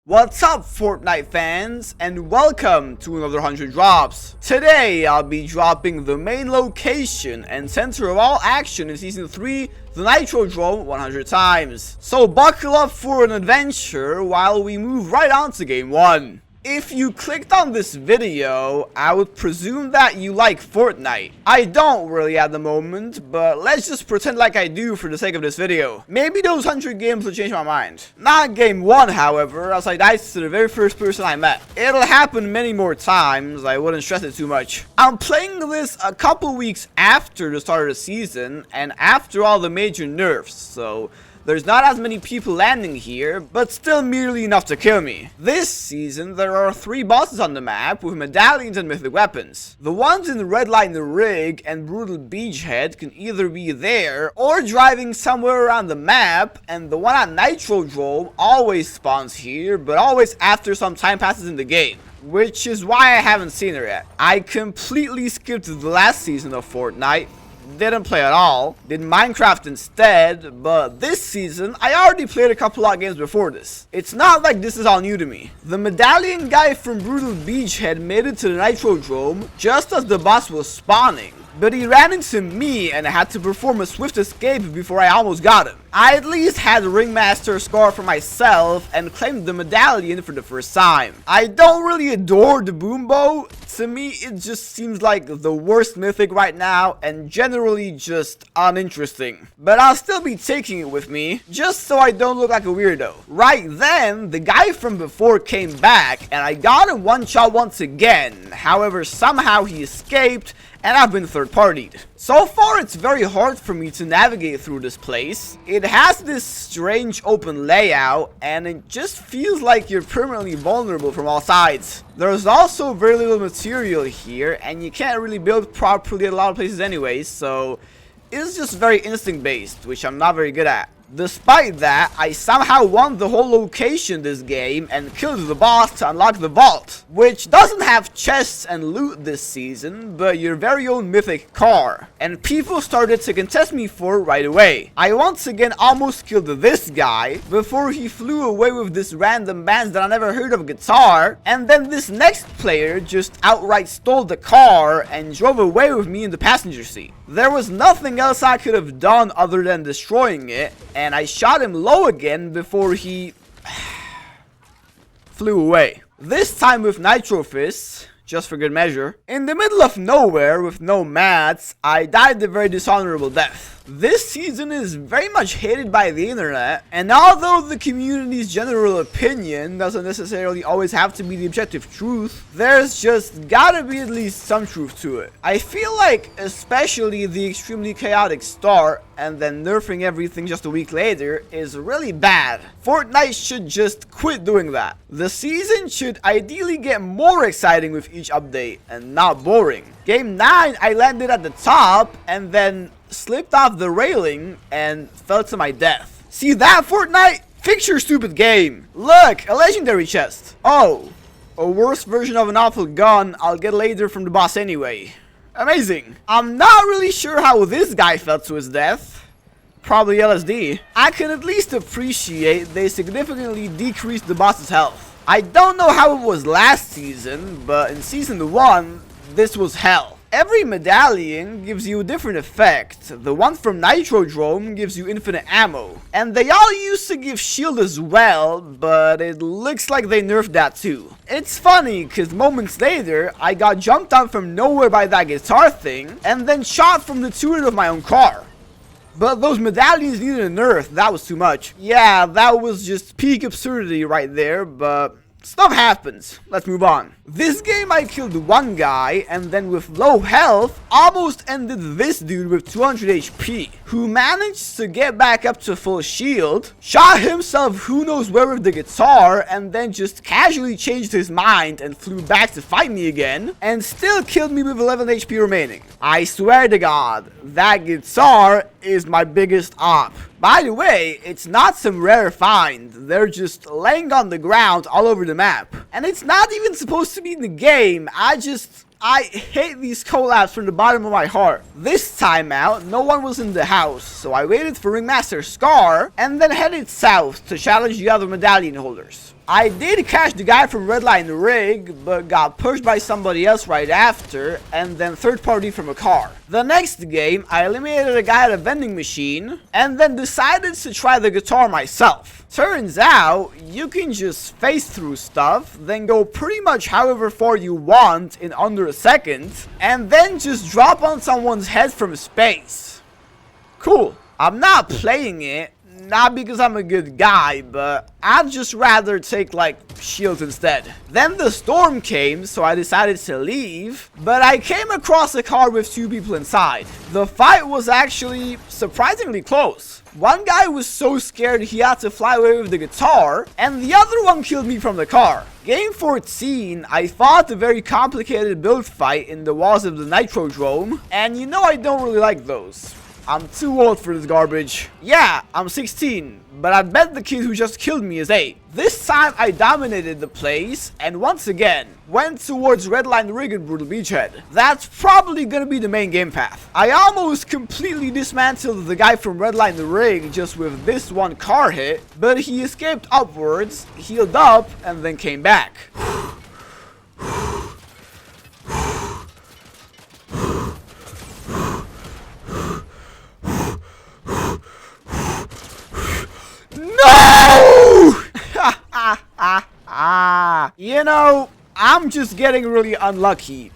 What's up, Fortnite fans, and welcome to another 100 drops. Today, I'll be dropping the main location and center of all action in Season 3, the Nitrodrome 100 times. So buckle up for an adventure while we move right on to Game 1. If you clicked on this video, I would presume that you like Fortnite. I don't really at the moment, but let's just pretend like I do for the sake of this video. Maybe those 100 games will change my mind. Not Game 1, however, as I died to the very first person I met. It'll happen many more times, I wouldn't stress it too much. I'm playing this a couple weeks after the start of the season, and after all the major nerfs, so there's not as many people landing here, but still merely enough to kill me. This season, there are 3 bosses on the map with medallions and mythic weapons. The ones in Red Line Rig and Brutal Beachhead can either be there or driving somewhere around the map, and the one at Nitrodrome always spawns here, but always after some time passes in the game, which is why I haven't seen her yet. I completely skipped the last season of Fortnite. Didn't play at all, did Minecraft instead, but this season, I already played a couple of games before this. It's not like this is all new to me. The medallion guy from Brutal Beachhead made it to the Nitrodrome just as the boss was spawning, but he ran into me and I had to perform a swift escape before I almost got him. I at least had Ringmaster score for myself and claimed the medallion for the first time. I don't really adore the boom bow. To me, it just seems like the worst mythic right now and generally just uninteresting. But I'll still be taking it with me, just so I don't look like a weirdo. Right then, the guy from before came back and I got him one shot once again. However, somehow he escaped and I've been third-partied. So far, it's very hard for me to navigate through this place. It has this strange open layout, and it just feels like you're permanently vulnerable from all sides. There's also very little material here, and you can't really build properly at a lot of places anyways, so it's just very instinct-based, which I'm not very good at. Despite that, I somehow won the whole location this game and killed the boss to unlock the vault, which doesn't have chests and loot this season, but your very own mythic car. And people started to contest me for it right away. I once again almost killed this guy before he flew away with this random band that I never heard of guitar, and then this next player just outright stole the car and drove away with me in the passenger seat. There was nothing else I could have done other than destroying it, and I shot him low again before he flew away. This time with Nitro Fists, just for good measure. In the middle of nowhere with no mats, I died a very dishonorable death. This season is very much hated by the internet, and although the community's general opinion doesn't necessarily always have to be the objective truth, there's just gotta be at least some truth to it. I feel like especially the extremely chaotic start and then nerfing everything just a week later is really bad. Fortnite should just quit doing that. The season should ideally get more exciting with each update and not boring. Game 9 I landed at the top and then slipped off the railing and fell to my death. See that, Fortnite? Fix your stupid game. Look, a legendary chest. Oh, a worse version of an awful gun I'll get later from the boss anyway. Amazing. I'm not really sure how this guy fell to his death. Probably LSD. I can at least appreciate they significantly decreased the boss's health. I don't know how it was last season, but in Season 1, this was hell. Every medallion gives you a different effect. The one from Nitrodrome gives you infinite ammo. And they all used to give shield as well, but it looks like they nerfed that too. It's funny, cause moments later, I got jumped on from nowhere by that guitar thing, and then shot from the turret of my own car. But those medallions needed a nerf, that was too much. Yeah, that was just peak absurdity right there, but stuff happens. Let's move on. This game I killed one guy and then with low health almost ended this dude with 200 HP, who managed to get back up to full shield, shot himself who knows where with the guitar, and then just casually changed his mind and flew back to fight me again, and still killed me with 11 HP remaining. I swear to God, that guitar is my biggest op. By the way, it's not some rare find, they're just laying on the ground all over the map. And it's not even supposed to be in the game, I hate these collabs from the bottom of my heart. This time out, no one was in the house, so I waited for Ringmaster Scar, and then headed south to challenge the other medallion holders. I did catch the guy from Redline Rig, but got pushed by somebody else right after, and then third party from a car. The next game, I eliminated a guy at a vending machine, and then decided to try the guitar myself. Turns out, you can just phase through stuff, then go pretty much however far you want in under a second, and then just drop on someone's head from space. Cool. I'm not playing it, not because I'm a good guy, but I'd just rather take like shields instead. Then the storm came, so I decided to leave, but I came across a car with 2 people inside. The fight was actually surprisingly close. One guy was so scared he had to fly away with the guitar, and the other one killed me from the car. Game 14, I fought a very complicated build fight in the walls of the Nitrodrome, and you know I don't really like those. I'm too old for this garbage. Yeah, I'm 16, but I bet the kid who just killed me is 8. This time I dominated the place, and once again, went towards Redline Rig and Brutal Beachhead. That's probably gonna be the main game path. I almost completely dismantled the guy from Redline Rig just with this one car hit, but he escaped upwards, healed up, and then came back. No! You know, I'm just getting really unlucky.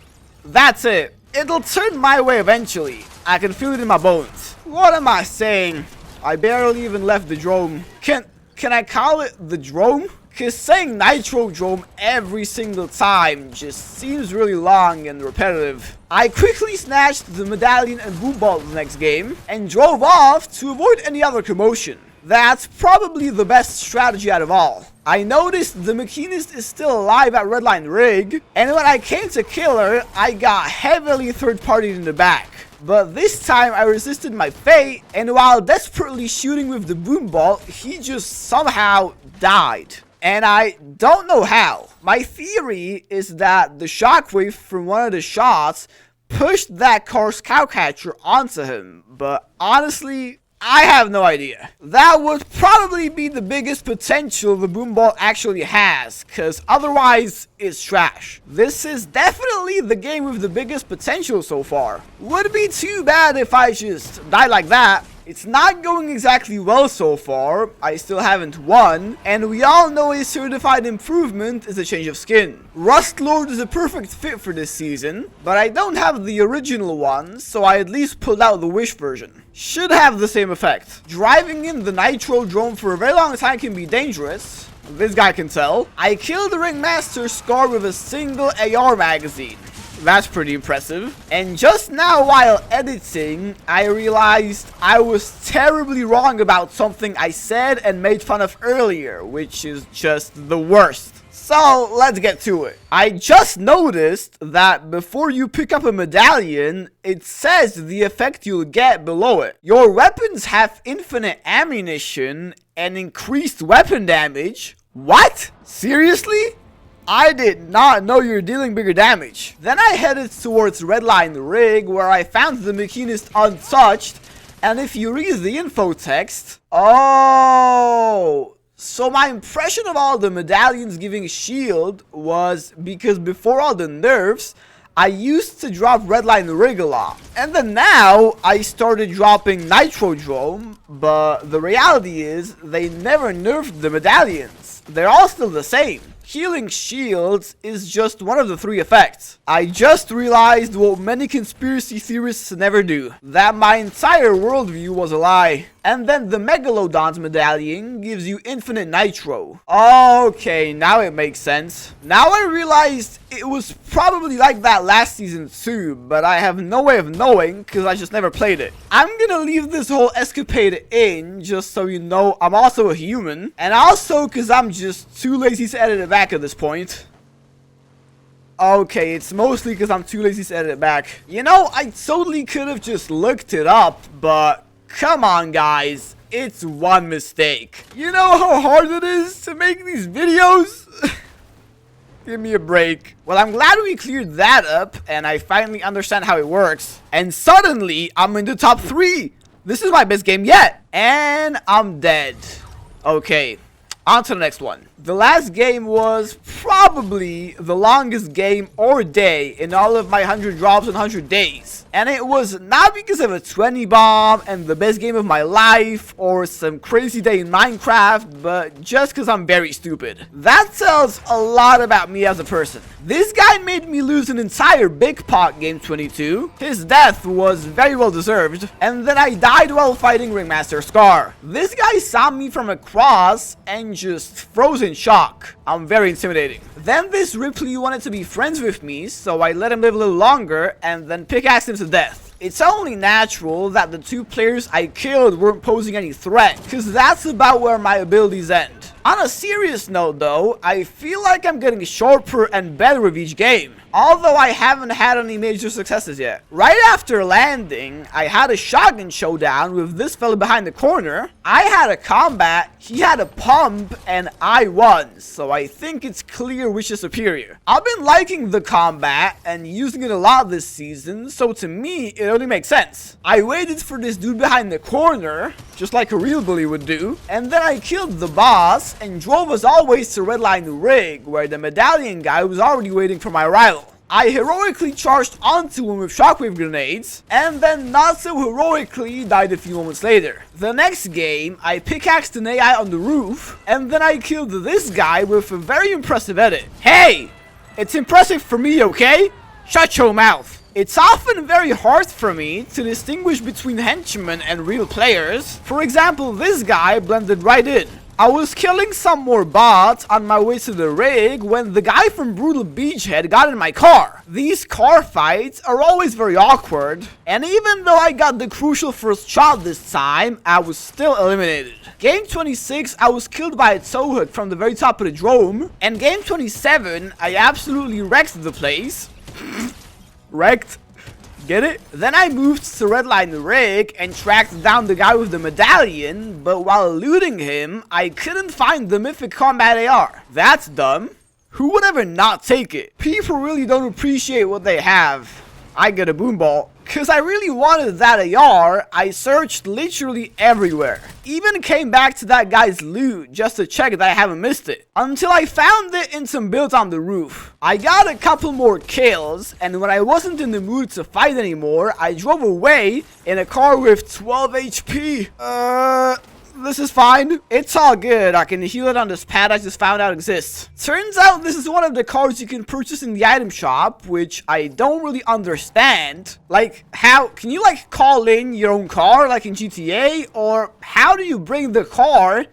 That's it. It'll turn my way eventually. I can feel it in my bones. What am I saying? I barely even left the drome. Can I call it the drome? Cause saying Nitrodrome every single time just seems really long and repetitive. I quickly snatched the medallion and boom ball the next game and drove off to avoid any other commotion. That's probably the best strategy out of all. I noticed the machinist is still alive at Redline Rig, and when I came to kill her, I got heavily third-partied in the back. But this time I resisted my fate, and while desperately shooting with the boom ball, he just somehow died. And I don't know how. My theory is that the shockwave from one of the shots pushed that car's cowcatcher onto him, but honestly, I have no idea. That would probably be the biggest potential the boom ball actually has, cause otherwise it's trash. This is definitely the game with the biggest potential so far. Would be too bad if I just died like that. It's not going exactly well so far, I still haven't won, and we all know a certified improvement is a change of skin. Rust Lord is a perfect fit for this season, but I don't have the original one, so I at least pulled out the Wish version. Should have the same effect. Driving in the Nitrodrome for a very long time can be dangerous. This guy can tell. I killed the Ringmaster Scar with a single AR magazine. That's pretty impressive. And just now while editing, I realized I was terribly wrong about something I said and made fun of earlier, which is just the worst. So let's get to it. I just noticed that before you pick up a medallion, it says the effect you'll get below it. Your weapons have infinite ammunition and increased weapon damage. What? Seriously? I did not know you were dealing bigger damage. Then I headed towards Redline Rig, where I found the machinist untouched, and if you read the info text, oh, so my impression of all the medallions giving shield was because before all the nerfs, I used to drop Redline Rig a lot, and then now I started dropping Nitrodrome, but the reality is they never nerfed the medallions. They're all still the same. Healing shields is just one of the 3 effects. I just realized what many conspiracy theorists never do, that my entire worldview was a lie. And then the Megalodon's medallion gives you infinite nitro. Okay, now it makes sense. Now I realized it was probably like that last season too, but I have no way of knowing because I just never played it. I'm gonna leave this whole escapade in just so you know I'm also a human, and also because I'm just too lazy to edit it back at this point. Okay, it's mostly because I'm too lazy to edit it back. You know, I totally could have just looked it up, but come on guys, it's one mistake. You know how hard it is to make these videos? Give me a break. Well, I'm glad we cleared that up and I finally understand how it works. And suddenly, I'm in the top 3. This is my best game yet. And I'm dead. Okay, on to the next one. The last game was probably the longest game or day in all of my 100 drops and 100 days. And it was not because of a 20 bomb and the best game of my life or some crazy day in Minecraft, but just because I'm very stupid. That tells a lot about me as a person. This guy made me lose an entire big pot game 22. His death was very well deserved. And then I died while fighting Ringmaster Scar. This guy saw me from across and just froze in shock. I'm very intimidating. Then this Ripley wanted to be friends with me, so I let him live a little longer and then pickaxed him to death. It's only natural that the two players I killed weren't posing any threat, because that's about where my abilities end. On a serious note though, I feel like I'm getting sharper and better with each game, although I haven't had any major successes yet. Right after landing, I had a shotgun showdown with this fella behind the corner. I had a combat, he had a pump, and I won, so I think it's clear which is superior. I've been liking the combat and using it a lot this season, so to me, it only makes sense. I waited for this dude behind the corner, just like a real bully would do, and then I killed the boss and drove as always to redline the rig, where the medallion guy was already waiting for my arrival. I heroically charged onto him with shockwave grenades, and then not so heroically died a few moments later. The next game, I pickaxed an AI on the roof, and then I killed this guy with a very impressive edit. Hey! It's impressive for me, okay? Shut your mouth. It's often very hard for me to distinguish between henchmen and real players. For example, this guy blended right in. I was killing some more bots on my way to the rig when the guy from Brutal Beachhead got in my car. These car fights are always very awkward, and even though I got the crucial first shot this time, I was still eliminated. Game 26, I was killed by a tow hook from the very top of the drome, and game 27, I absolutely wrecked the place. Wrecked? Get it? Then I moved to redline the rig and tracked down the guy with the medallion, but while eluding him, I couldn't find the mythic combat AR. That's dumb. Who would ever not take it? People really don't appreciate what they have. I get a boom ball. Cause I really wanted that AR, I searched literally everywhere. Even came back to that guy's loot just to check that I haven't missed it. Until I found it in some builds on the roof. I got a couple more kills, and when I wasn't in the mood to fight anymore, I drove away in a car with 12 HP. This is fine. It's all good. I can heal it on this pad I just found out exists. Turns out this is one of the cars you can purchase in the item shop, which I don't really understand. Like, how can you like call in your own car like in GTA, or how do you bring the car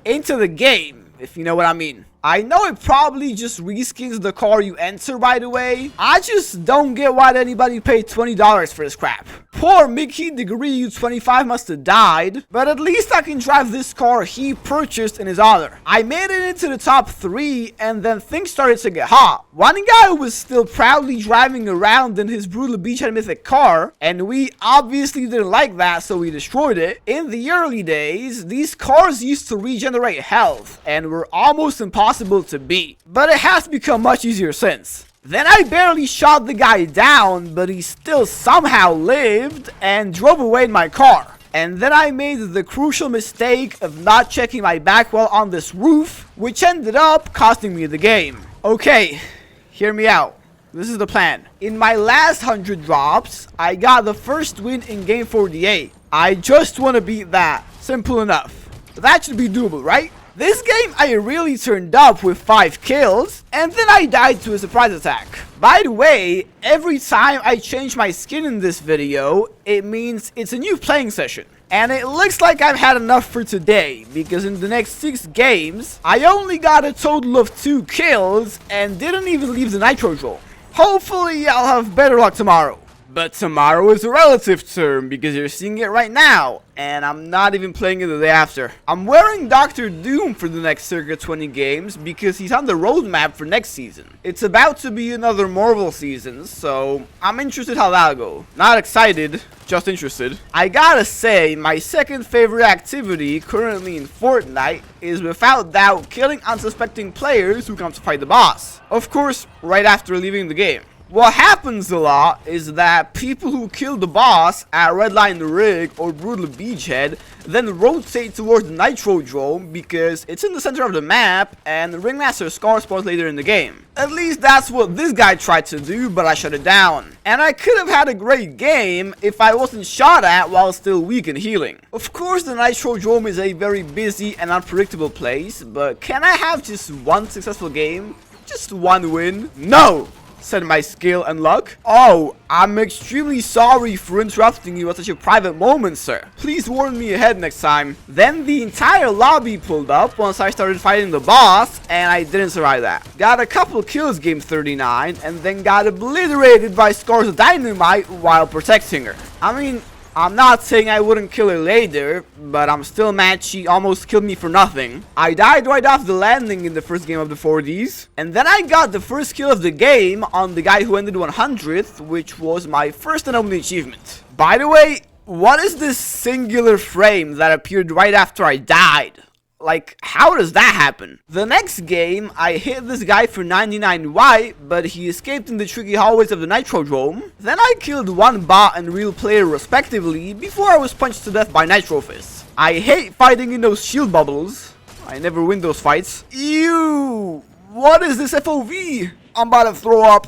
into the game, if you know what I mean? I know it probably just reskins the car you enter right away. I just don't get why anybody paid $20 for this crap. Poor Mickey Degree U25 must have died, but at least I can drive this car he purchased in his honor. I made it into the top 3 and then things started to get hot. One guy was still proudly driving around in his Brutal Beachhead mythic car, and we obviously didn't like that, so we destroyed it. In the early days, these cars used to regenerate health and were almost impossible to beat, but it has become much easier since. Then I barely shot the guy down, but he still somehow lived and drove away in my car. And then I made the crucial mistake of not checking my back wall on this roof, which ended up costing me the game. Okay, hear me out. This is the plan. In my last 100 drops, I got the first win in game 48. I just want to beat that. Simple enough. That should be doable, right? This game I really turned up with 5 kills, and then I died to a surprise attack. By the way, every time I change my skin in this video, it means it's a new playing session. And it looks like I've had enough for today, because in the next 6 games, I only got a total of 2 kills and didn't even leave the Nitrodrome. Hopefully I'll have better luck tomorrow. But tomorrow is a relative term because you're seeing it right now, and I'm not even playing it the day after. I'm wearing Dr. Doom for the next circa 20 games because he's on the roadmap for next season. It's about to be another Marvel season, so I'm interested how that'll go. Not excited, just interested. I gotta say, my second favorite activity currently in Fortnite is without doubt killing unsuspecting players who come to fight the boss. Of course, right after leaving the game. What happens a lot is that people who kill the boss at Redline Rig or Brutal Beachhead then rotate towards the Nitrodrome because it's in the center of the map and the Ringmaster Scar spawns later in the game. At least that's what this guy tried to do, but I shut it down. And I could have had a great game if I wasn't shot at while still weak and healing. Of course, the Nitrodrome is a very busy and unpredictable place, but can I have just one successful game? Just one win? No! Said my skill and luck. Oh, I'm extremely sorry for interrupting you at such a private moment, sir. Please warn me ahead next time. Then the entire lobby pulled up once I started fighting the boss, and I didn't survive that. Got a couple kills game 39, and then got obliterated by Scar's dynamite while protecting her. I mean, I'm not saying I wouldn't kill her later, but I'm still mad she almost killed me for nothing. I died right off the landing in the first game of the 4Ds, and then I got the first kill of the game on the guy who ended 100th, which was my first and only achievement. By the way, what is this singular frame that appeared right after I died? Like, how does that happen? The next game, I hit this guy for 99 white, but he escaped in the tricky hallways of the Nitrodrome. Then I killed one bot and real player respectively before I was punched to death by Nitrofist. I hate fighting in those shield bubbles. I never win those fights. Ew! What is this FOV? I'm about to throw up.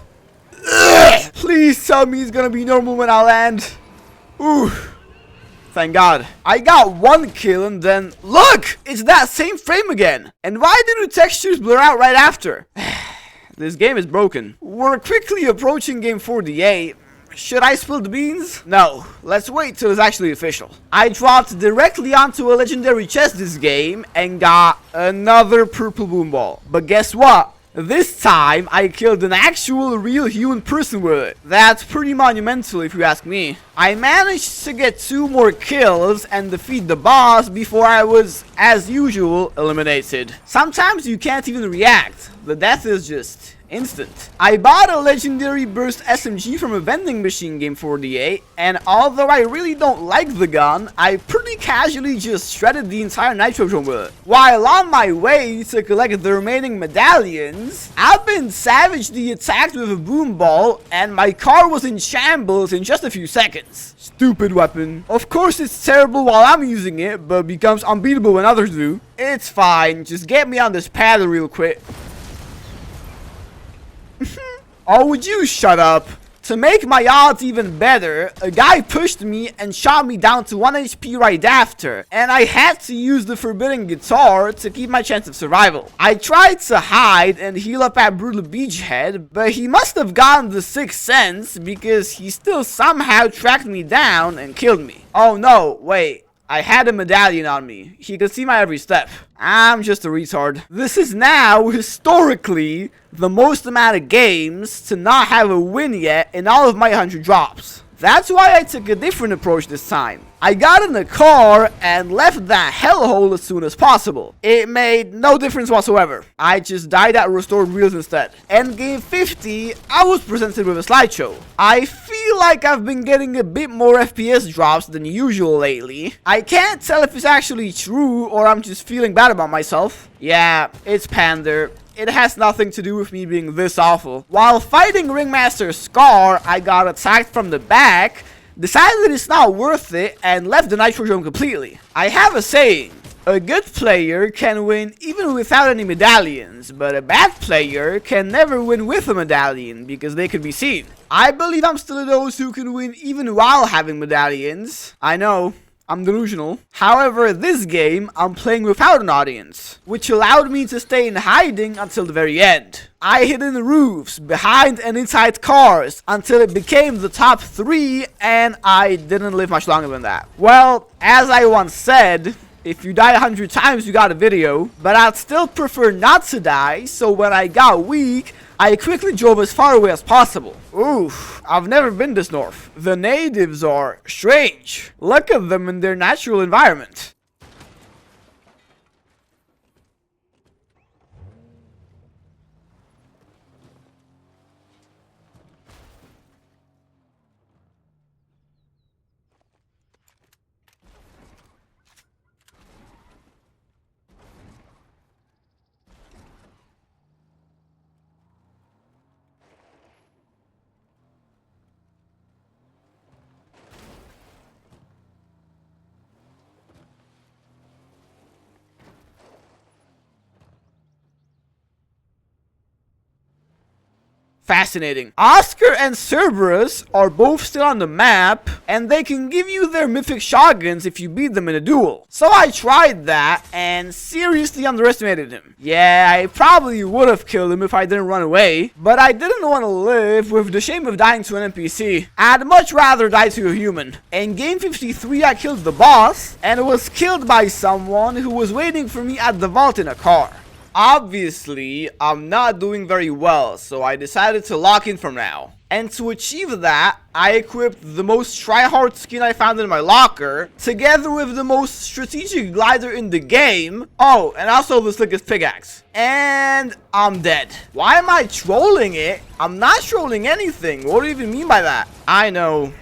Ugh! Please tell me it's gonna be normal when I land. Ooh. Thank God. I got one kill and then... Look! It's that same frame again! And why do the textures blur out right after? This game is broken. We're quickly approaching game 48. Should I spill the beans? No. Let's wait till it's actually official. I dropped directly onto a legendary chest this game and got another purple boom ball. But guess what? This time, I killed an actual real human person with it. That's pretty monumental if you ask me. I managed to get 2 more kills and defeat the boss before I was, as usual, eliminated. Sometimes you can't even react. The death is just instant. I bought a legendary burst SMG from a vending machine game 48, and although I really don't like the gun, I pretty casually just shredded the entire Nitrodrome with it. While on my way to collect the remaining medallions, I've been savagely attacked with a boom ball, and my car was in shambles in just a few seconds. Stupid weapon. Of course it's terrible while I'm using it, but becomes unbeatable when others do. It's fine, just get me on this paddle real quick. Oh, would you shut up? To make my odds even better, a guy pushed me and shot me down to 1 HP right after, and I had to use the forbidden guitar to keep my chance of survival. I tried to hide and heal up at Brutal Beachhead, but he must have gotten the 6th sense because he still somehow tracked me down and killed me. Oh no, wait. I had a medallion on me. He could see my every step. I'm just a retard. This is now, historically, the most amount of games to not have a win yet in all of my 100 drops. That's why I took a different approach this time. I got in the car and left that hellhole as soon as possible. It made no difference whatsoever. I just died at restored wheels instead. Endgame 50, I was presented with a slideshow. I feel like I've been getting a bit more FPS drops than usual lately. I can't tell if it's actually true or I'm just feeling bad about myself. Yeah, it's Pander. It has nothing to do with me being this awful. While fighting Ringmaster Scar, I got attacked from the back, decided it's not worth it, and left the Nitrodrome completely. I have a saying, a good player can win even without any medallions, but a bad player can never win with a medallion because they could be seen. I believe I'm still those who can win even while having medallions. I know. I'm delusional. However, this game, I'm playing without an audience, which allowed me to stay in hiding until the very end. I hid in the roofs, behind and inside cars, until it became the top 3, and I didn't live much longer than that. Well, as I once said, if you die 100 times, you got a video, but I'd still prefer not to die, so when I got weak, I quickly drove as far away as possible. Oof, I've never been this north. The natives are strange. Look at them in their natural environment. Fascinating. Oscar and Cerberus are both still on the map, and they can give you their mythic shotguns if you beat them in a duel. So I tried that, and seriously underestimated him. Yeah, I probably would have killed him if I didn't run away, but I didn't want to live with the shame of dying to an NPC. I'd much rather die to a human. In game 53, I killed the boss, and was killed by someone who was waiting for me at the vault in a car. Obviously, I'm not doing very well, so I decided to lock in from now. And to achieve that, I equipped the most tryhard skin I found in my locker, together with the most strategic glider in the game. Oh, and also the slickest pickaxe. And I'm dead. Why am I trolling it? I'm not trolling anything. What do you even mean by that? I know.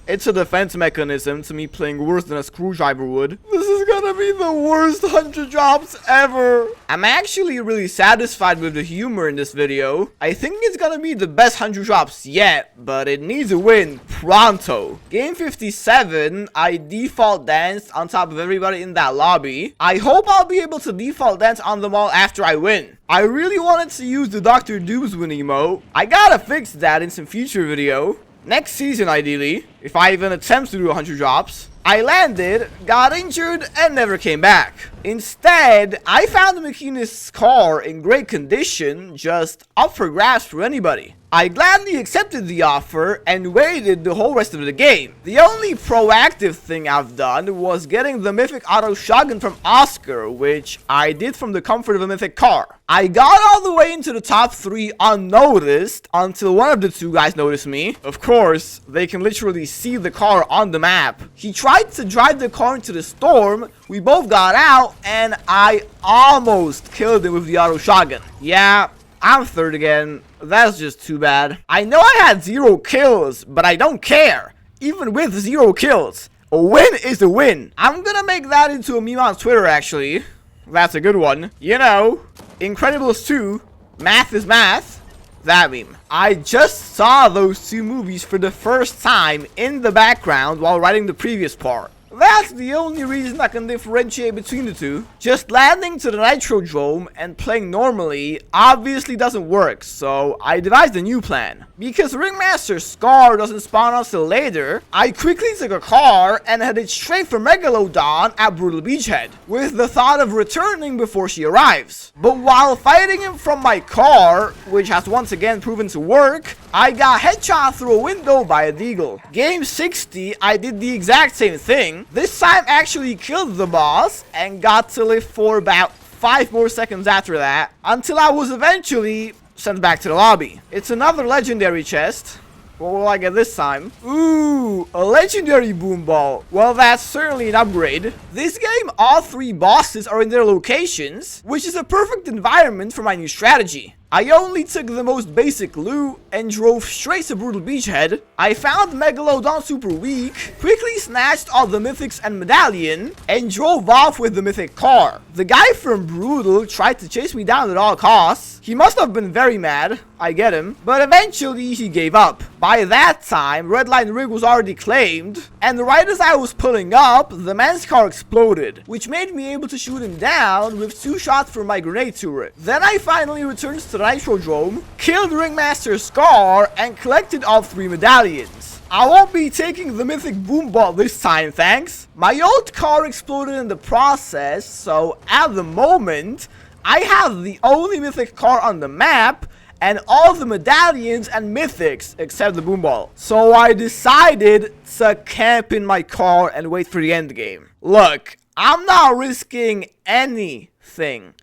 It's a defense mechanism to me playing worse than a screwdriver would. This is gonna be the worst 100 drops ever. I'm actually really satisfied with the humor in this video. I think it's gonna be the best 100 drops yet, but it needs a win pronto. Game 57, I default danced on top of everybody in that lobby. I hope I'll be able to default dance on them all after I win. I really wanted to use the Dr. Doob's win emote. I gotta fix that in some future video. Next season, ideally, if I even attempt to do 100 drops. I landed, got injured, and never came back. Instead, I found the machinist's car in great condition, just up for grabs for anybody. I gladly accepted the offer and waited the whole rest of the game. The only proactive thing I've done was getting the mythic auto shotgun from Oscar, which I did from the comfort of a mythic car. I got all the way into the top 3 unnoticed until one of the two guys noticed me. Of course, they can literally see the car on the map. He tried to drive the car into the storm, we both got out, and I almost killed him with the auto shotgun. Yeah, I'm third again. That's just too bad. I know I had 0 kills, but I don't care. Even with 0 kills, a win is a win. I'm gonna make that into a meme on Twitter, actually. That's a good one. You know, Incredibles 2, math is math. That meme. I just saw those 2 movies for the first time in the background while writing the previous part. That's the only reason I can differentiate between the two. Just landing to the Nitrodrome and playing normally obviously doesn't work, so I devised a new plan. Because Ringmaster Scar doesn't spawn until later, I quickly took a car and headed straight for Megalodon at Brutal Beachhead, with the thought of returning before she arrives. But while fighting him from my car, which has once again proven to work, I got headshot through a window by a deagle. Game 60, I did the exact same thing. This time actually killed the boss and got to live for about 5 more seconds after that, until I was eventually sent back to the lobby. It's another legendary chest. What will I get this time? Ooh, a legendary boom ball. Well, that's certainly an upgrade. This game, all 3 bosses are in their locations, which is a perfect environment for my new strategy. I only took the most basic loot and drove straight to Brutal Beachhead. I found Megalodon super weak, quickly snatched all the mythics and medallion, and drove off with the mythic car. The guy from Brutal tried to chase me down at all costs. He must have been very mad, I get him, but eventually he gave up. By that time, Redline Rig was already claimed, and right as I was pulling up, the man's car exploded, which made me able to shoot him down with 2 shots from my grenade turret. Then I finally returned to the Nitrodrome, killed Ringmaster Scar, and collected all 3 medallions. I won't be taking the mythic boom ball this time, thanks. My old car exploded in the process, so at the moment, I have the only mythic car on the map, and all the medallions and mythics except the boom ball. So I decided to camp in my car and wait for the end game. Look, I'm not risking anything.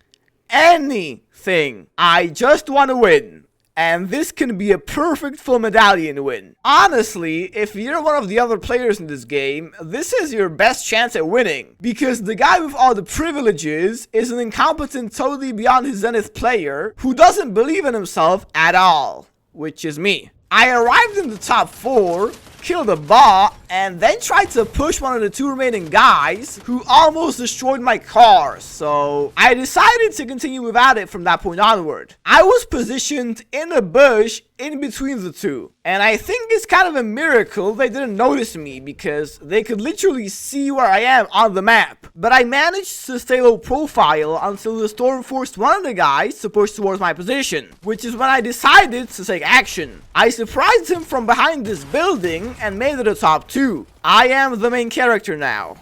I just want to win. And this can be a perfect full medallion win. Honestly, if you're one of the other players in this game, this is your best chance at winning. Because the guy with all the privileges is an incompetent, totally beyond his zenith player who doesn't believe in himself at all. Which is me. I arrived in the top 4, killed a bot, and then tried to push one of the 2 remaining guys who almost destroyed my car. So I decided to continue without it from that point onward. I was positioned in a bush in between the 2, and I think it's kind of a miracle they didn't notice me because they could literally see where I am on the map. But I managed to stay low profile until the storm forced one of the guys to push towards my position, which is when I decided to take action. I surprised him from behind this building and made it a top 2. I am the main character now.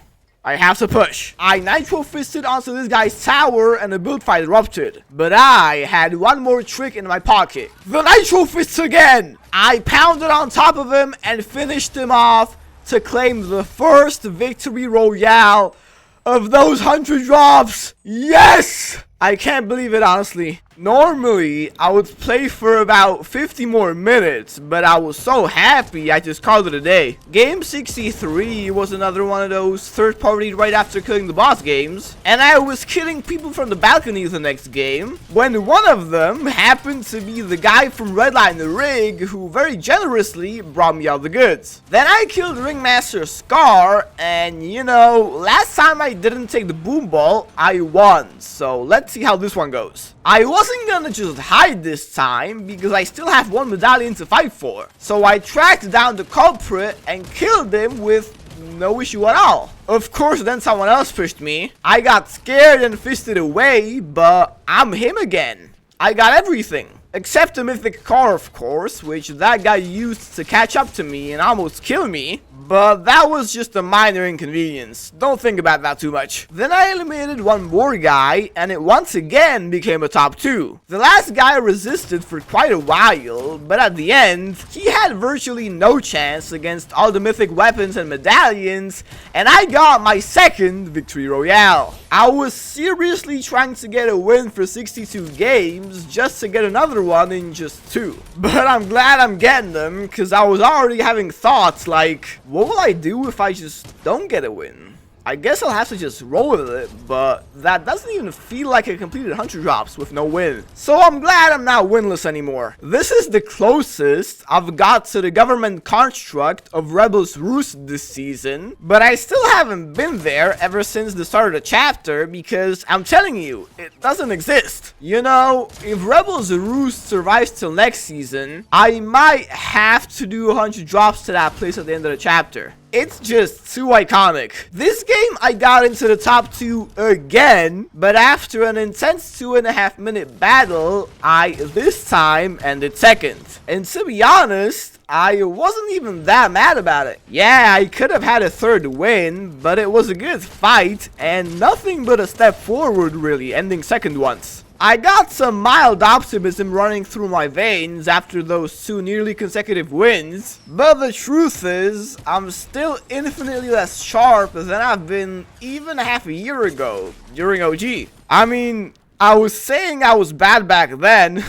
I have to push. I nitro fisted onto this guy's tower and a build fight erupted. But I had one more trick in my pocket. The nitro fists again! I pounded on top of him and finished him off to claim the first victory royale of those 100 drops. Yes! I can't believe it, honestly. Normally, I would play for about 50 more minutes, but I was so happy I just called it a day. Game 63 was another one of those third party right after killing the boss games, and I was killing people from the balcony the next game, when one of them happened to be the guy from Redline the Rig, who very generously brought me all the goods. Then I killed Ringmaster Scar, and you know, last time I didn't take the boom ball, I won, so let's see how this one goes. I wasn't gonna just hide this time because I still have 1 medallion to fight for. So I tracked down the culprit and killed him with no issue at all. Of course, then someone else pushed me. I got scared and fisted away, but I'm him again. I got everything. Except the mythic car, of course, which that guy used to catch up to me and almost kill me. But that was just a minor inconvenience. Don't think about that too much. Then I eliminated one more guy, and it once again became a top 2. The last guy resisted for quite a while, but at the end, he had virtually no chance against all the mythic weapons and medallions, and I got my second victory royale. I was seriously trying to get a win for 62 games just to get another one in just 2. But I'm glad I'm getting them, because I was already having thoughts like, what will I do if I just don't get a win? I guess I'll have to just roll with it, but that doesn't even feel like I completed 100 drops with no win. So I'm glad I'm not winless anymore. This is the closest I've got to the government construct of Rebel's Roost this season, but I still haven't been there ever since the start of the chapter because I'm telling you, it doesn't exist. You know, if Rebel's Roost survives till next season, I might have to do 100 drops to that place at the end of the chapter. It's just too iconic. This game I got into the top 2 again, but after an intense 2.5 minute battle, I this time ended second. And to be honest, I wasn't even that mad about it. Yeah, I could have had a third win, but it was a good fight and nothing but a step forward really, ending second once. I got some mild optimism running through my veins after those 2 nearly consecutive wins, but the truth is, I'm still infinitely less sharp than I've been even half a year ago, during OG. I mean, I was saying I was bad back then.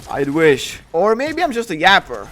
I'd wish. Or maybe I'm just a yapper.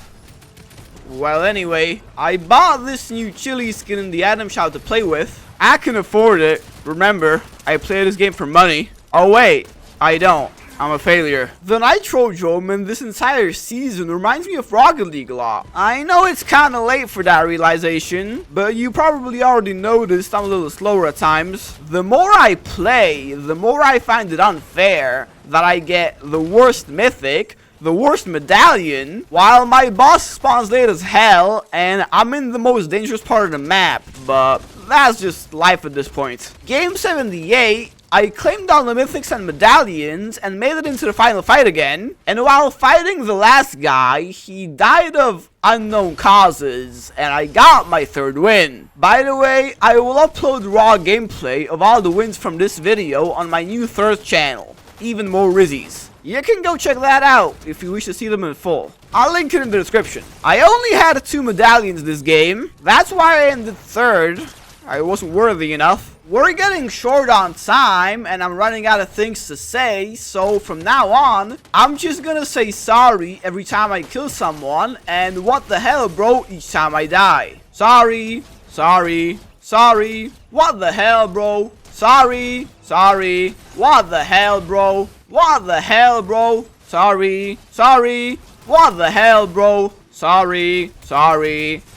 Well, anyway, I bought this new chili skin in the item shop to play with. I can afford it. Remember, I play this game for money. Oh wait, I don't. I'm a failure. The Nitrodrome in this entire season reminds me of Rocket League a lot. I know it's kinda late for that realization, but you probably already noticed I'm a little slower at times. The more I play, the more I find it unfair that I get the worst mythic, the worst medallion, while my boss spawns late as hell and I'm in the most dangerous part of the map, but that's just life at this point. Game 78, I claimed all the mythics and medallions and made it into the final fight again, and while fighting the last guy, he died of unknown causes, and I got my third win. By the way, I will upload raw gameplay of all the wins from this video on my new third channel, Even More Rizzies. You can go check that out if you wish to see them in full. I'll link it in the description. I only had 2 medallions this game, that's why I ended third. I wasn't worthy enough. We're getting short on time and I'm running out of things to say, so from now on, I'm just gonna say sorry every time I kill someone and what the hell bro each time I die. Sorry, sorry, sorry, what the hell bro, sorry, sorry, what the hell bro, what the hell bro, sorry, sorry, what the hell bro, Sorry.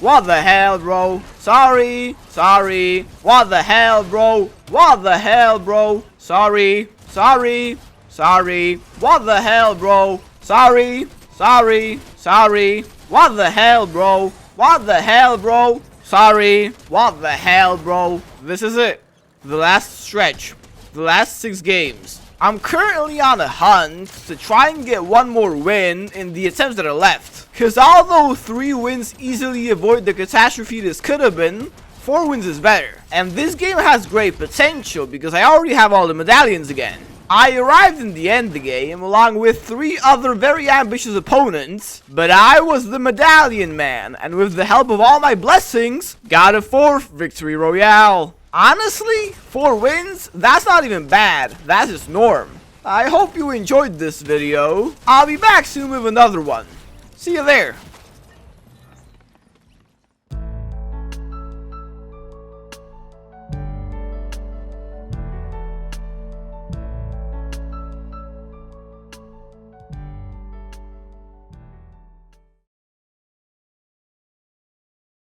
What the hell, bro? Sorry. What the hell, bro? What the hell, bro? Sorry. What the hell, bro? Sorry. What the hell, bro? What the hell, bro? Sorry. What the hell, bro? This is it. The last stretch. The last 6 games. I'm currently on a hunt to try and get one more win in the attempts that are left. Cause although 3 wins easily avoid the catastrophe this could have been, 4 wins is better. And this game has great potential because I already have all the medallions again. I arrived in the end game along with 3 other very ambitious opponents, but I was the medallion man, and with the help of all my blessings, got a 4th victory royale. Honestly, 4 wins? That's not even bad. That's just norm. I hope you enjoyed this video. I'll be back soon with another one. See you there.